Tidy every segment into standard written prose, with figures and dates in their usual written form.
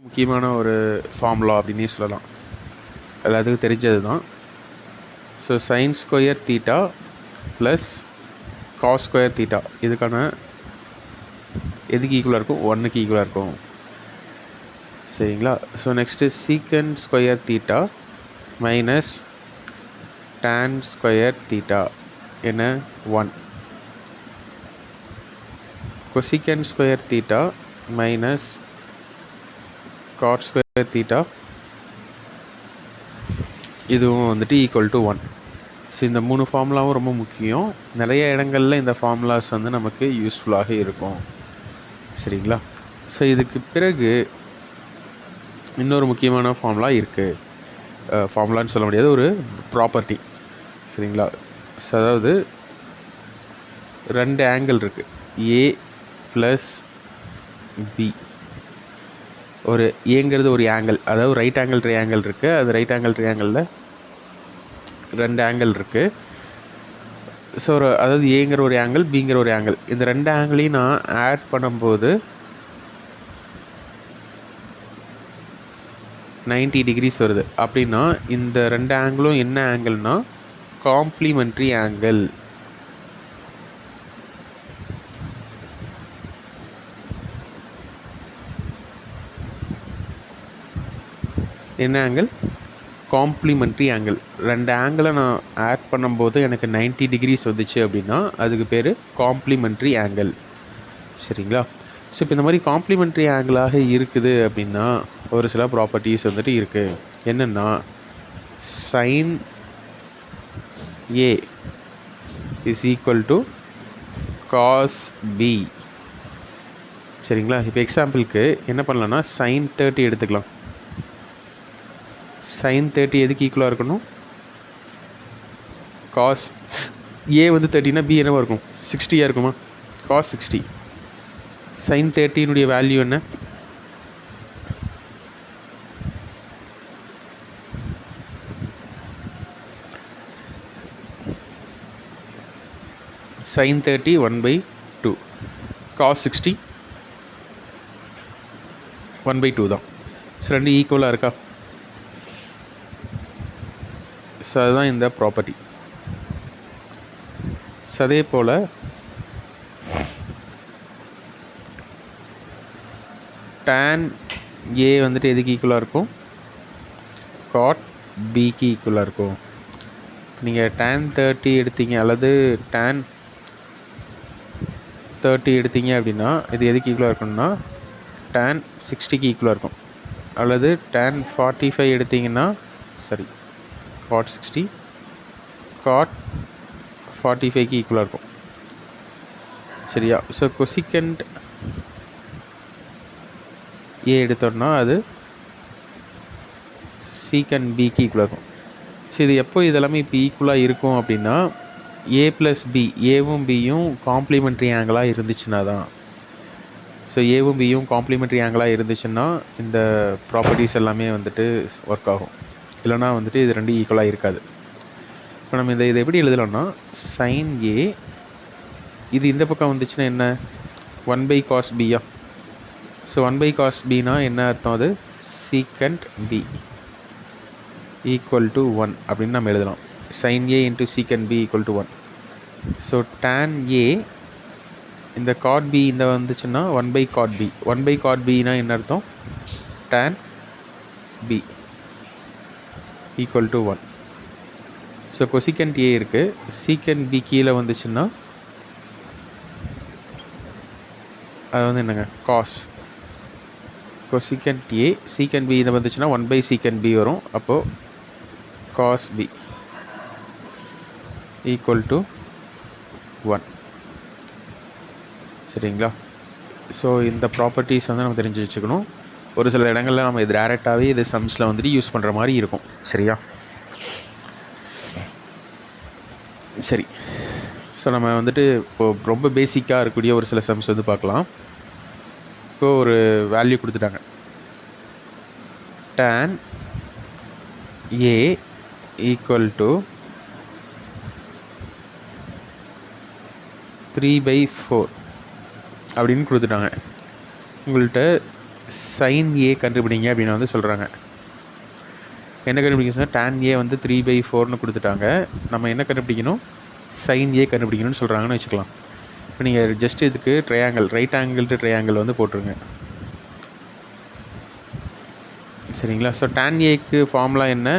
முக்கியமான ஒரு ஃபார்முலா அப்படின்னே சொல்லலாம். எல்லாத்துக்கும் தெரிஞ்சது தான். So sine square theta plus cos square theta இதுக்கான எதுக்கு ஈக்குவலாக இருக்கும்? 1க்கு ஈக்குவலாக இருக்கும். சரிங்களா? So next secant square theta minus tan square theta என்ன 1. Cosecant square theta minus cot square theta இதுவும் வந்துட்டு ஈக்குவல் டு 1. ஸோ இந்த 3 ஃபார்முலாவும் ரொம்ப முக்கியம். நிறைய இடங்களில் இந்த ஃபார்முலாஸ் வந்து நமக்கு யூஸ்ஃபுல்லாக இருக்கும். சரிங்களா? ஸோ இதுக்கு பிறகு இன்னொரு முக்கியமான ஃபார்முலா இருக்குது. ஃபார்முலான்னு சொல்ல முடியாது, ஒரு ப்ராப்பர்ட்டி. சரிங்களா? ஸோ அதாவது 2 ஆங்கிள் இருக்குது, ஏ ப்ளஸ் பி. ஒரு ஏங்கிறது ஒரு ஆங்கிள், அதாவது ரைட் ஆங்கிள் ட்ரையாங்கிள் இருக்குது. அது ரைட் ஆங்கிள் ட்ரையாங்கிளில் 2 ஆங்கிள் இருக்குது. ஸோ அதாவது ஏங்கிற ஒரு ஆங்கிள், பிங்கிற ஒரு ஆங்கிள். இந்த 2 ஆங்கிளையும் நான் ஆட் பண்ணும்போது 90 டிகிரிஸ் வருது. அப்படின்னா இந்த 2 ஆங்கிளும் என்ன ஆங்கிள்னா காம்ப்ளிமெண்ட்ரி ஆங்கிள். என்ன ஆங்கிள்? Complimentary angle. 2 ஆங்கிளை நான் ஆட் பண்ணும்போது எனக்கு 90 டிகிரிஸ் வந்துச்சு அப்படின்னா அதுக்கு பேர் காம்ப்ளிமெண்ட்ரி ஆங்கிள். சரிங்களா? ஸோ இப்போ இந்த மாதிரி காம்ப்ளிமெண்ட்ரி ஆங்கிளாக இருக்குது அப்படின்னா ஒரு சில ப்ராப்பர்ட்டிஸ் வந்துட்டு இருக்குது. என்னென்னா sine A is equal to cos B. சரிங்களா? இப்போ எக்ஸாம்பிளுக்கு என்ன பண்ணலான்னா சைன் 30 எடுத்துக்கலாம். சைன் 30 எதுக்கு ஈக்குவலாக இருக்கணும்? காஸ் ஏ வந்து 30னா பி என்னவாக இருக்கும்? 60யாக இருக்குமா? காஸ் 60. சைன் 30னுடைய வேல்யூ என்ன? சைன் 30 1/2, காஸ் 60 1/2 தான். ஸோ 2 ஈக்குவலாக இருக்கா? ஸோ அதுதான் இந்த ப்ராப்பர்ட்டி. ஸோ அதே போல் tan ஏ வந்துட்டு எதுக்கு ஈக்குவலாக இருக்கும்? காட் பிக்கு ஈக்குவலாக இருக்கும். நீங்கள் tan 30 எடுத்தீங்க அல்லது tan 30 எடுத்தீங்க அப்படின்னா இது எதுக்கு ஈக்குவலாக இருக்கும்னா tan 60க்கு ஈக்குவலாக இருக்கும். அல்லது tan 45 எடுத்தீங்கன்னா சரி cot 60 cot 45க்கு ஈக்குவலாக இருக்கும். சரியா? ஸோ கொசிகண்ட் ஏ எடுத்தோம்னா அது சீக்கண்ட் பிக்கு ஈக்குவலாக இருக்கும். ஸோ இது எப்போ இதெல்லாமே இப்போ ஈக்குவலாக இருக்கும் அப்படின்னா ஏ ப்ளஸ் பி, ஏவும் பியும் காம்ப்ளிமெண்ட்ரி ஆங்கிளாக இருந்துச்சுன்னா தான். ஸோ ஏவும் பியும் காம்ப்ளிமெண்ட்ரி ஆங்கிளாக இருந்துச்சுன்னா இந்த ப்ராப்பர்ட்டிஸ் எல்லாமே வந்துட்டு ஒர்க் ஆகும். இல்லைனா வந்துட்டு இது 2 ஈக்குவலாக இருக்காது. இப்போ நம்ம இதை எப்படி எழுதலாம்னா சைன் ஏ இது இந்த பக்கம் வந்துச்சுன்னா என்ன? 1/cos பியா? ஸோ 1/cos பினா என்ன அர்த்தம்? அது சீக்கண்ட் பி ஈக்குவல் டு 1 அப்படின்னு நம்ம எழுதலாம். Sine A into secant B equal to 1. So tan A இந்த காட் பி இந்த வந்துச்சுன்னா 1/cot பி. 1/cot பினா என்ன அர்த்தம்? tan B equal to 1. So cosecant A இருக்குது, சீக்கண்ட் பி கீழே வந்துச்சுன்னா அது வந்து என்னங்க? Cos. Cosecant A secant B இதை வந்துச்சுன்னா 1/secant பி வரும். அப்போது காஸ் பி ஈக்குவல் டு 1. சரிங்களா? ஸோ இந்த ப்ராப்பர்ட்டிஸ் வந்து நம்ம தெரிஞ்சு வச்சுக்கணும். ஒரு சில இடங்களில் நம்ம இது டேரெக்டாகவே இது சம்ஸில் வந்துட்டு யூஸ் பண்ணுற மாதிரி இருக்கும். சரியா? சரி. ஸோ நம்ம வந்துட்டு இப்போது ரொம்ப பேசிக்காக இருக்கக்கூடிய ஒரு சில சம்ஸ் வந்து பார்க்கலாம். இப்போது ஒரு வேல்யூ கொடுத்துட்டாங்க. tan ஏ ஈக்குவல் டு 3/4 அப்படின்னு கொடுத்துட்டாங்க. உங்கள்கிட்ட சைன் ஏ கண்டுபிடிங்க அப்படின்னு வந்து சொல்கிறாங்க. என்ன கண்டுபிடிக்கணும்? tan ஏ வந்து 3/4ன்னு கொடுத்துட்டாங்க. நம்ம என்ன கண்டுபிடிக்கணும்? சைன் ஏ கண்டுபிடிக்கணும்னு சொல்கிறாங்கன்னு வச்சுக்கலாம். இப்போ நீங்கள் ஜஸ்ட் இதுக்கு ட்ரையாங்கிள், ரைட் ஆங்கிள்டு ட்ரையாங்கிள் வந்து போட்டுருங்க. சரிங்களா? ஸோ tan ஏக்கு ஃபார்முலா என்ன?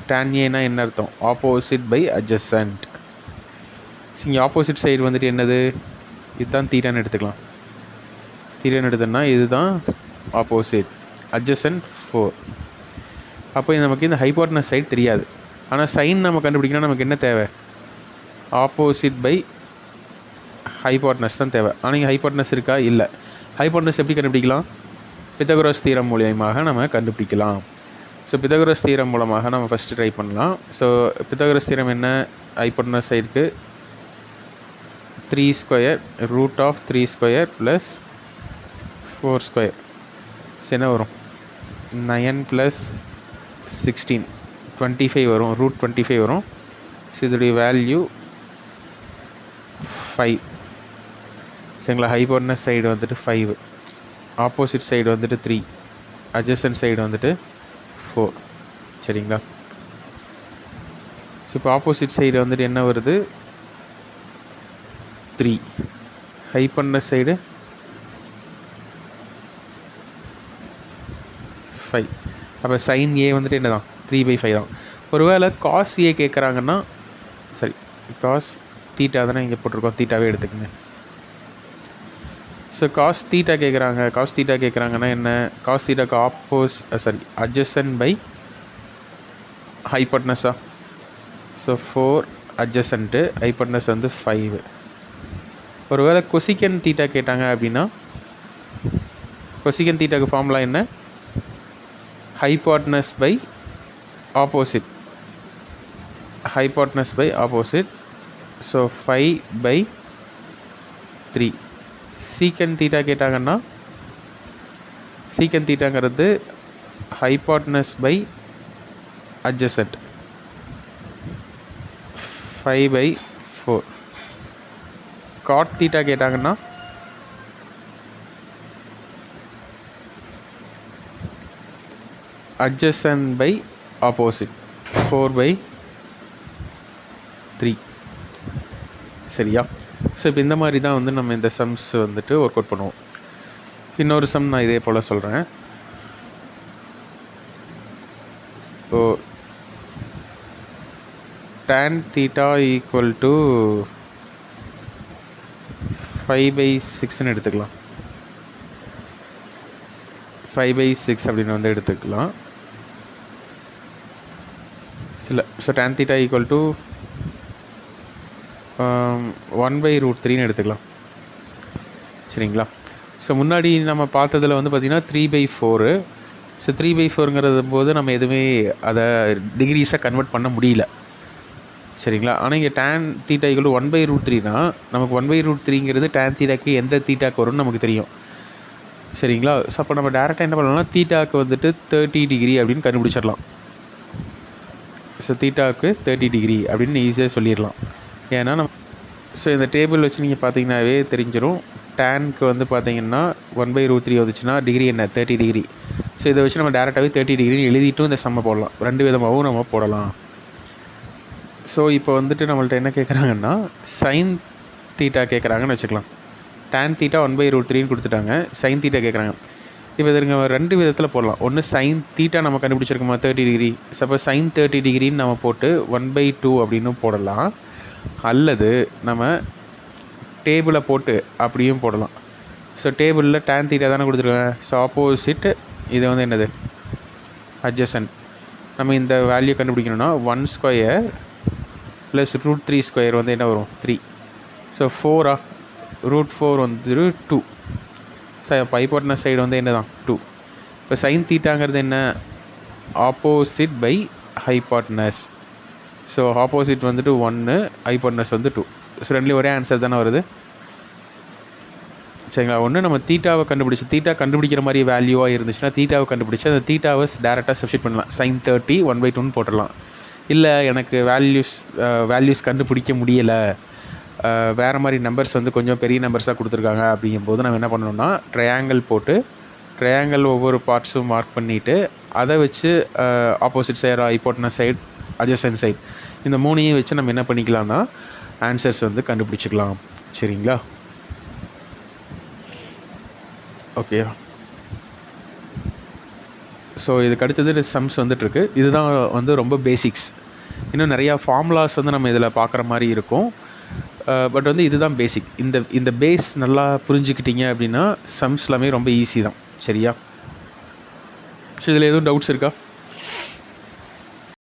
tan ஏனா என்ன அர்த்தம்? Opposite by adjacent. இங்கே ஆப்போசிட் சைடு வந்துட்டு என்னது? இதுதான் தீட்டான்னு எடுத்துக்கலாம். தீட்டான்னு எடுத்தோம்னா இதுதான் ஆப்போசிட், அட்ஜசன்ட் 4. அப்போ நமக்கு இந்த ஹைபோட்டனஸ் சைடு தெரியாது. ஆனால் சைன் நம்ம கண்டுபிடிக்கணும். நமக்கு என்ன தேவை? ஆப்போசிட் பை ஹைபோட்டனஸ் தான் தேவை. ஆனால் இங்கே ஹைபோட்டனஸ் இருக்கா? இல்லை. ஹைபோட்டனஸ் எப்படி கண்டுபிடிக்கலாம்? பித்தகோரஸ் தியரம் மூலியமாக நம்ம கண்டுபிடிக்கலாம். ஸோ பித்தகோரஸ் தியரம் மூலமாக நம்ம ஃபஸ்ட்டு ட்ரை பண்ணலாம். ஸோ பித்தகோரஸ் தியரம் என்ன? ஹைபோட்டனஸ் சைடுக்கு 3² √3² + 4². என்ன வரும்? 9 + 16 25 வரும். √25 வரும். ஸோ இதோடைய வேல்யூ 5. சரிங்களா? ஹைபோட்டனஸ் சைடு வந்துட்டு 5, ஆப்போசிட் சைடு வந்துட்டு 3, அட்ஜசன்ட் சைடு வந்துட்டு 4. சரிங்களா? ஸோ இப்போ ஆப்போசிட் சைடு வந்துட்டு என்ன வருது? 3. Hypotenuse side 5. அப்போ சைன் ஏ வந்துட்டு என்ன தான்? 3/5 தான். ஒருவேளை காஸ் ஏ கேட்குறாங்கன்னா, சரி காஸ் தீட்டா தானே இங்கே போட்டிருக்கோம், தீட்டாவே எடுத்துக்கங்க. ஸோ காஸ் தீட்டா கேட்குறாங்கன்னா என்ன? காஸ் தீட்டாக்கு அட்ஜசன்ட் பை ஹைபோட்டனஸா? ஸோ 4 அட்ஜசன்ட்டு, ஹைபோட்டனஸ் வந்து 5. ஒருவேளை கொசிக்கன் தீட்டா கேட்டாங்க அப்படின்னா, கொசிக்கன் தீட்டாக்கு ஃபார்முலா என்ன? Hypotenuse by opposite, hypotenuse by opposite. So 5/3. Sec theta கேட்டாங்கன்னா, சீக்கன் தீட்டாங்கிறது hypotenuse by adjacent, 5/4. Cot theta கேட்டாங்கன்னா, அட்ஜசன்ட் பை ஆப்போசிட், 4/3. சரியா? ஸோ இப்போ இந்த மாதிரி தான் வந்து நம்ம இந்த சம்ஸ் வந்துட்டு ஒர்க் அவுட் பண்ணுவோம். இன்னொரு சம் நான் இதே போல் சொல்கிறேன். ஸோ tan θ = 5/6ன்னு எடுத்துக்கலாம். 5/6 அப்படின்னு வந்து எடுத்துக்கலாம். ஸோ tan θ = 1/√3ன்னு எடுத்துக்கலாம். சரிங்களா? ஸோ முன்னாடி நம்ம பார்த்ததில் வந்து பார்த்திங்கன்னா 3/4. ஸோ 3/4ங்கிறது போது நம்ம எதுவுமே அதை டிகிரிஸாக கன்வெர்ட் பண்ண முடியல. சரிங்களா? ஆனால் இங்கே tan θ = 1/√3னா நமக்கு 1/√3ங்கிறது tan θக்கு எந்த தீட்டாக்கு வரும்னு நமக்கு தெரியும். சரிங்களா? ஸோ அப்போ நம்ம டேரெக்டாக என்ன பண்ணலாம்னா, தீட்டாக்கு வந்துட்டு 30 டிகிரி அப்படின்னு கண்டுபிடிச்சிடலாம். ஸோ தீட்டாவுக்கு 30 டிகிரி அப்படின்னு ஈஸியாக சொல்லிடலாம். ஏன்னா ஸோ இந்த டேபிள் வச்சு நீங்கள் பார்த்தீங்கன்னாவே தெரிஞ்சிடும். டேனுக்கு வந்து பார்த்தீங்கன்னா 1/√3 வந்துச்சுன்னா டிகிரி என்ன? 30 டிகிரி. ஸோ இதை வச்சு நம்ம டேரெக்டாகவே 30 டிகிரின்னு எழுதிட்டும் இந்த சம்மை போடலாம். 2 விதமாகவும் நம்ம போடலாம். ஸோ இப்போ வந்துட்டு நம்மள்ட்ட என்ன கேட்குறாங்கன்னா, சைன் தீட்டா கேட்குறாங்கன்னு வச்சுக்கலாம். tan θ 1/√3ன்னு கொடுத்துட்டாங்க. சைன் தீட்டா கேட்குறாங்க. இப்போ இதுங்க 2 விதத்தில் போடலாம். ஒன்று சைன் தீட்டா நம்ம கண்டுபிடிச்சிருக்கோமா 30 டிகிரி. சப்போஸ் சைன் 30 டிகிரின்னு நம்ம போட்டு 1/2 அப்படின்னு போடலாம். அல்லது நம்ம டேபிளை போட்டு அப்படியும் போடலாம். ஸோ டேபிளில் tan θ தானே கொடுத்துருக்காங்க. ஸோ ஆப்போசிட் இது வந்து என்னது? அட்ஜசன்ட். நம்ம இந்த வேல்யூ கண்டுபிடிக்கணும்னா 1² + √3² வந்து என்ன வரும்? 3. ஸோ 4 √4 வந்து 2. ஸோ இப்போ ஹைபோட்டனஸ் சைடு வந்து என்ன தான்? 2. இப்போ சைன் தீட்டாங்கிறது என்ன? Opposite by hypotenuse. So opposite வந்துட்டு 1, ஹைபோட்டனஸ் வந்து 2. ஸோ ரெண்டுலேயும் ஒரே ஆன்சர் தானே வருது. சரிங்களா? ஒன்று நம்ம தீட்டாவை கண்டுபிடிக்கிற மாதிரி வேல்யூவாக இருந்துச்சுன்னா தீட்டாவை கண்டுபிடிச்சி அந்த தீட்டாவை டேரெக்டாக சப்ஸ்டிட் பண்ணலாம். சைன் 30 1/2ன்னு போட்டுடலாம். இல்லை எனக்கு வேல்யூஸ் கண்டுபிடிக்க முடியலை, வேறு மாதிரி நம்பர்ஸ் வந்து கொஞ்சம் பெரிய நம்பர்ஸாக கொடுத்துருக்காங்க அப்படிங்கும்போது நம்ம என்ன பண்ணணும்னா ட்ரையாங்கிள் போட்டு ட்ரையாங்கிள் ஒவ்வொரு பார்ட்ஸும் மார்க் பண்ணிவிட்டு அதை வச்சு opposite side, hypotenuse side, adjacent side இந்த மூணையும் வச்சு நம்ம என்ன பண்ணிக்கலாம்னா ஆன்சர்ஸ் வந்து கண்டுபிடிச்சிக்கலாம். சரிங்களா? ஓகே. ஸோ இதுக்கு அடுத்தது சம்ஸ் வந்துட்டுருக்கு. இதுதான் வந்து ரொம்ப பேசிக்ஸ். இன்னும் நிறையா ஃபார்முலாஸ் வந்து நம்ம இதில் பார்க்குற மாதிரி இருக்கும். பட் வந்து இதுதான் பேசிக். இந்த பேஸ் நல்லா புரிஞ்சுக்கிட்டீங்க அப்படின்னா சம்ஸ் எல்லாமே ரொம்ப ஈஸி தான். சரியா? ஸோ இதில் எதுவும் டவுட்ஸ் இருக்கா?